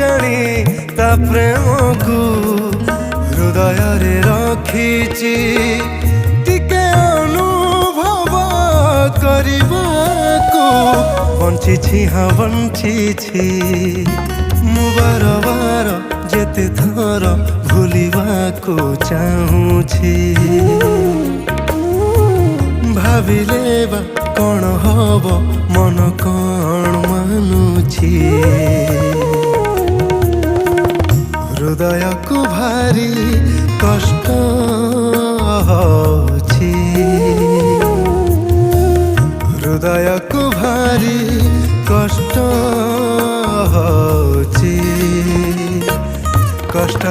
ଜାଣି ତା ପ୍ରେମକୁ ହୃଦୟରେ ରଖିଛି ଟିକେ ଅନୁଭବ କରିବାକୁ। ବଞ୍ଚିଛି ହଁ ବଞ୍ଚିଛି ମୁଁ ବାର ବାର ଯେତେ ଥର ଭୁଲିବାକୁ ଚାହୁଁଛି। ଭାବିଲେ ବା କ'ଣ ହବ ମନ କ'ଣ ମାନୁଛି। ହୃଦୟକୁ ଭାରି କଷ୍ଟ ହଉଛି। ହୃଦୟକୁ ଭାରି କଷ୍ଟ ହଉଛି। କଷ୍ଟ